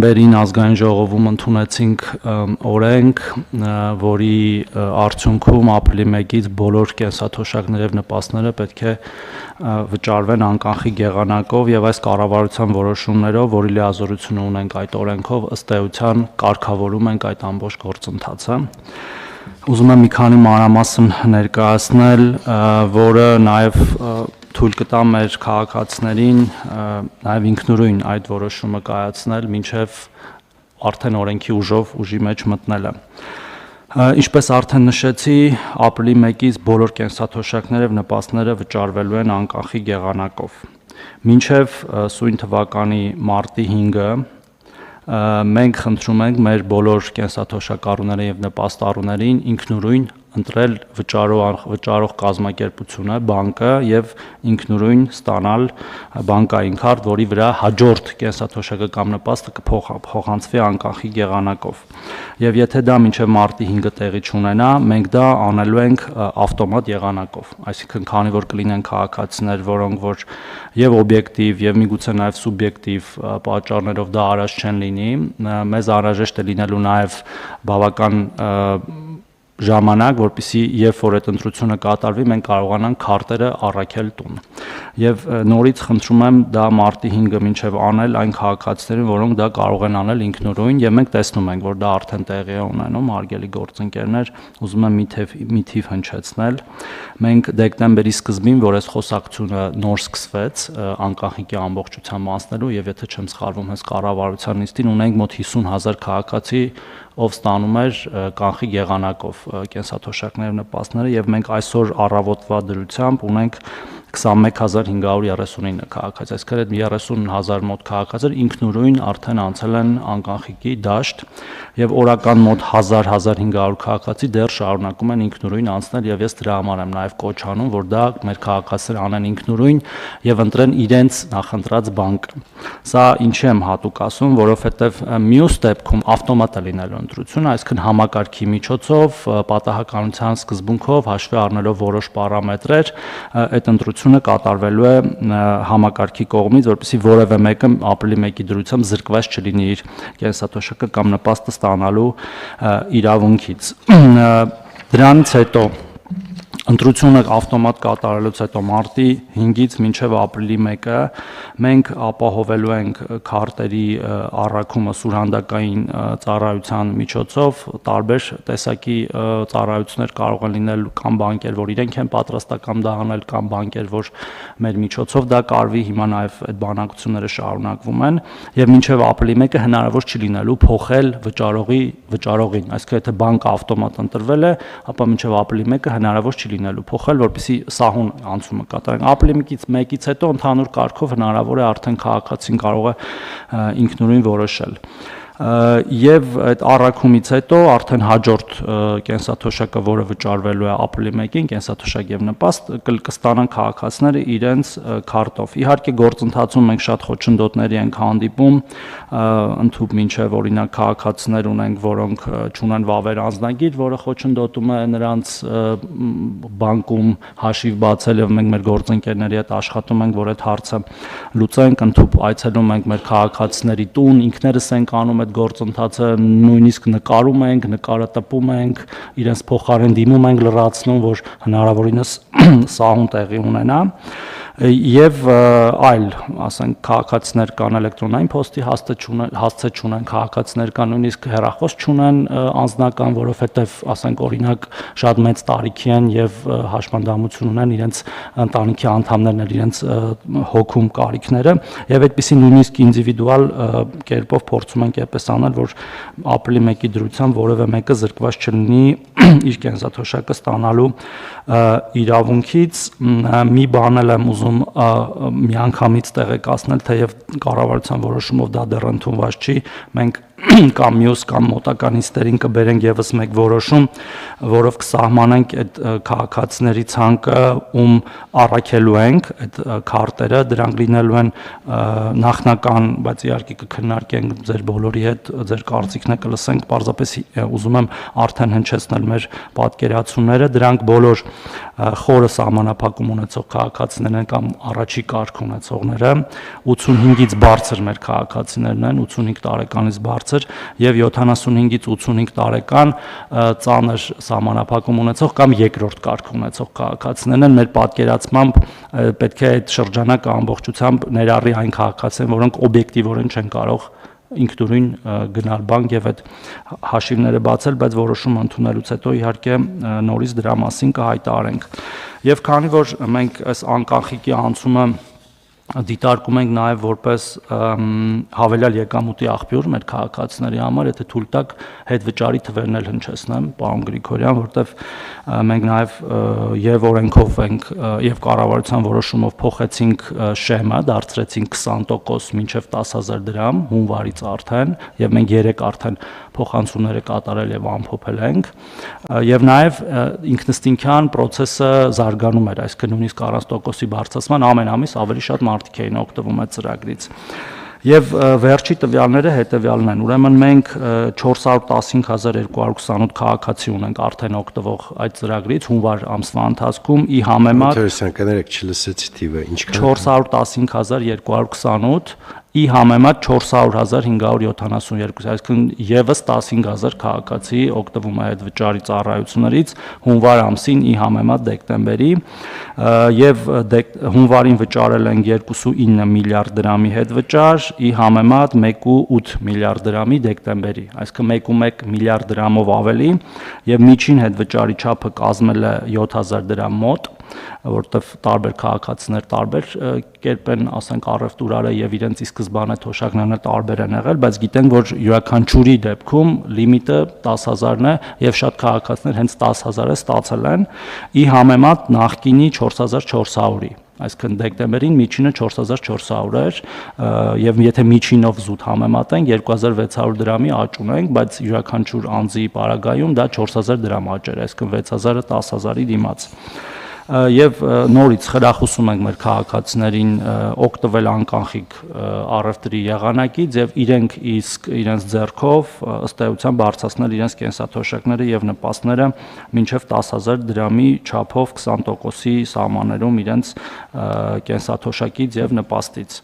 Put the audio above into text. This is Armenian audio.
Բերին ազգային ժողովում ընդունեցինք օրենք, որի արդյունքում ապրիլի 1-ից բոլոր կենսաթոշակներ եւ նպաստները պետք է վճարվեն անկանխիկ եղանակով եւ այս կառավարության որոշումներով, որի լիազորությունը ունենք այդ օրենքով, ըստ էության կարգավորում ենք այդ ամբողջ գործընթացը։ Ուզում եմ մի քանի մանրամասն ներկայացնել, որը նաեւ թույլ կտա մեր քաղաքացիներին նաև ինքնուրույն այդ որոշումը կայացնել, մինչև արդեն օրենքի ուժի մեջ մտնելը։ Ինչպես արդեն նշեցի, ապրիլի 1-ից բոլոր կենսաթոշակները եւ նպաստները վճարվելու են անկանխիկ եղանակով։ Մինչև սույն թվականի մարտի 5-ը մենք խնդրում ենք մեր բոլոր կենսաթոշակառուներին եւ նպաստառուներին ինքնուրույն ընտրել վճարող կազմակերպությունը, բանկը եւ ինքնուրույն ստանալ բանկային քարտ, որի վրա հաջորդ կենսաթոշակը կամ նպաստը կփոխանցվի անկանխիկ եղանակով։ Եվ եթե դա մինչև մարտի 5-ը տեղի չունենա, մենք դա անելու ենք ավտոմատ եղանակով։ Այսինքն, քանի որ կլինեն քաղաքացիներ, որոնք որ եւ օբյեկտիվ եւ միգուցե նաեւ սուբյեկտիվ պատճառներով դա արած չեն լինի, մեզ անհրաժեշտ է լինելու նաեւ բավական ժամանակ, որպեսզի երբ որ այդ ընտրությունը կատարվի, մենք կարողանանք քարտերը առաքել տուն։ Եվ նորից խնդրում եմ դա մարտի 5-ը մինչև անել այն քաղաքացիներին, որոնք դա կարող են անել ինքնուրույն, եւ մենք տեսնում ենք, որ դա արդեն տեղի է ունենում, հարգելի գործընկերներ, ուզում եմ մի թիվ հնչեցնել։ Մենք դեկտեմբերի սկզբին, որ այս խոսակցությունը նոր սկսվեց, անկանխիկի ամբողջությամբ անցնելու, եւ եթե չեմ սխալվում, հենց կառավարության նիստին ունենք մոտ 50,000 քաղաքացի, ով ստանում էր կանխիկ եղանակով կենսաթոշակներ նպաստները, եւ մենք այսօր առավոտվա դրությամբ ունենք 21539 քաղաքացի, այսինքն այդ 30,000 մոտ քաղաքացիներ ինքնուրույն արդեն անցել են անկանխիկի դաշտ, եւ օրական մոտ 1000-1500 քաղաքացի դեռ շարունակում են ինքնուրույն անցնել, եւ ես դրա համար եմ նաեւ կոչ անում, որ դա մեր քաղաքացիները անեն ինքնուրույն եւ ընտրեն իրենց նախընտրած բանկը։ Սա ինչի եմ հատուկ ասում, որովհետեւ մյուս դեպքում ավտոմատ է լինելու ընտրությունը, այսինքն համակարգի միջոցով, պատահականության սկզբունքով, հաշվի առնելով որոշ պարամետրեր, այդ ընտրությունը կատարվելու է համակարգի կողմից, որպեսզի որևէ մեկը ապրիլի 1-ի դրությամբ զրկված չլինի իր կենսաթոշակը կամ նպաստը ստանալու իրավունքից։ Դրանից հետո ընտրությունը ավտոմատ կատարելուց հետո մարտի 5-ից մինչև ապրիլի 1-ը մենք ապահովելու ենք քարտերի առաքումը սուրհանդակային ծառայության միջոցով, տարբեր տեսակի ծառայություններ կարող են լինել կամ բանկեր, որ իրենք են պատրաստական դա անել, կամ բանկեր, որ մեր միջոցով դա կարվի, հիմա նաև այդ բանակցությունները շարունակվում են, եւ մինչև ապրիլի 1-ը հնարավոր չի լինելու փոխել վճարողին, այսինքն եթե բանկը ավտոմատ ընտրվել է, ապա մինչև ապրիլի 1-ը հնարավոր չի լինելու փոխել, որպեսզի սահուն անցումը կատարենք։ Ապրիլի 1-ից հետո ընդհանուր կարգով հնարավոր է արդեն քաղաքացին կարող է ինքնուրույն որոշել։ Եվ այդ առաքումից հետո արդեն հաջորդ կենսաթոշակը, որը վճարվելու է ապրիլի 1-ին, կենսաթոշակ եւ նպաստ կստանան քաղաքացիները իրենց քարտով։ Իհարկե գործընթացում մենք շատ խոչընդոտների ենք հանդիպում, ընդհուպ մինչև օրինակ քաղաքացիներ ունենք, որոնք չունեն վավեր անձնագիր, որը խոչընդոտում է նրանց բանկում հաշիվ բացել, եւ մենք մեր գործընկերների հետ աշխատում ենք, որ այդ հարցը լուծենք, ընդհուպ այցելում ենք մեր քաղաքացիների տուն, ինքներս ենք անում այդ գործընթացը, նույնիսկ նկարում ենք, նկարը տպում ենք, իրենց փոխարեն դիմում ենք, լրացնում, որ հնարավորինս սահուն տեղի ունենա, եւ այլ, ասենք, քաղաքացիներ կան էլեկտրոնային փոստի հասցե չունեն, քաղաքացիներ կան նույնիսկ հեռախոս չունեն անձնական, որովհետեւ, ասենք, օրինակ շատ մեծ տարիքի են եւ հաշմանդամություն ունեն իրենց ընտանիքի անդամներն էլ իրենց հոգում կարիքները, եւ այդպիսի նույնիսկ ինդիվիդուալ կերպով փորձում ենք այդպես անել, որ ապրիլի 1-ի դրությամբ որևէ մեկը զրկված չլինի իր կենսաթոշակը ստանալու իրավունքից։ Մի բան էլ եմ ուզում միանգամից տեղեկացնել, թեև կառավարության որոշումով դա դեռ ընդունված չի, մենք կամ մյուս կամ մոտակա նիստերին կբերենք եւս մեկ որոշում, որով կսահմանենք այդ քաղաքացիների ցանկը, ում առաքելու ենք այդ քարտերը, դրանք լինելու են նախնական, բայց իհարկե կքննարկենք ձեր բոլորի հետ, ձեր կարծիքն է կլսենք, պարզապես ուզում եմ արդեն հնչեցնել մեր պատկերացումները, դրանք բոլոր խորը սահմանափակում ունեցող քաղաքացիներն են կամ առաջի կարգ ունեցողները, 85-ից բարձր մեր քաղաքացիներն են, 85 տարեկանից բարձր եւ 75-ից 85 տարեկան ծանր սահմանափակում ունեցող կամ երկրորդ կարգ ունեցող քաղաքացիներն են, մեր պատկերացմամբ պետք է այդ շրջանակը ամբողջությամբ ներառի այն քաղաքացիներն, որոնք օբյեկտիվորեն չեն կարող ինքնուրույն գնալ բանկ եւ այդ հաշիվները բացել, բայց որոշումը ընդունելուց հետո իհարկե նորից դրա մասին կհայտարարենք։ Եվ քանի որ մենք այս անկախիկի անցումը դիտարկում ենք նաև որպես հավելյալ եկամուտի աղբյուր մեր քաղաքացիների համար, եթե թույլ տաք հետվճարի թվերն էլ հնչեցնեմ, պարոն Գրիգորյան, որտեվ մենք նաև եւ օրենքով ենք եւ կառավարության որոշումով փոխեցինք շեմը, դարձրեցինք 20% մինչեւ 10,000 դրամ հունվարից արդեն, եւ մենք 3 արդեն փոխանցումները կատարել եւ ամփոփել ենք, եւ նաեւ ինքնըստինքյան process-ը զարգանում էր, այսինքն նույնիսկ 40%-ի բարձրացման ամեն ամիս ավելի շատ մարդիկ էին օգտվում այդ ծրագրից։ Եվ վերջի տվյալները հետևյալն են, ուրեմն մենք 415,228 քաղաքացի ունենք արդեն օգտվող այդ ծրագրից հունվար ամսվա ընթացքում, ի համեմատ 415,228, ի համեմատ 400,572, այսինքն եւս 15,000 քաղաքացի օգտվում է այդ վճարի ծառայություններից հունվար ամսին ի համեմատ դեկտեմբերի, եւ հունվարին վճարել են 2.9 միլիարդ դրամի հետվճար, ի համեմատ 1.8 միլիարդ դրամի դեկտեմբերի, այսինքն 1.1 միլիարդ դրամով ավելի, եւ միջին հետվճարի չափը կազմել է 7,000 դրամ մոտ, որտեվ տարբեր քաղաքացիներ տարբեր կերպ են, ասենք, առևտուր արել եւ իրենց ի սկզբանե թոշակներն տարբեր են եղել, բայց գիտենք, որ յուրաքանչյուրի դեպքում լիմիտը 10,000-ն է եւ շատ քաղաքացիներ հենց 10,000-ը ստացել են, ի համեմատ նախկինի 4,400-ի, այսինքն դեկտեմբերին միջինը 4,400 էր եւ եթե միջինով զուտ համեմատենք 2,600 դրամի աճ ունենք, բայց յուրաքանչյուր անձի պարագայում դա 4,000 դրամ աճ էր, այսինքն 6,000-ը 10,000-ի դիմաց։ Եվ նորից խրախուսում ենք մեր քաղաքացիներին օգտվել անկանխիկ առևտրի եղանակից եւ իրենք իսկ իրենց ձեռքով ըստ էության բարձրացնել իրենց կենսաթոշակները եւ նպաստները մինչեւ 10,000 դրամի չափով 20%-ի սահմաններում իրենց կենսաթոշակից եւ նպաստից։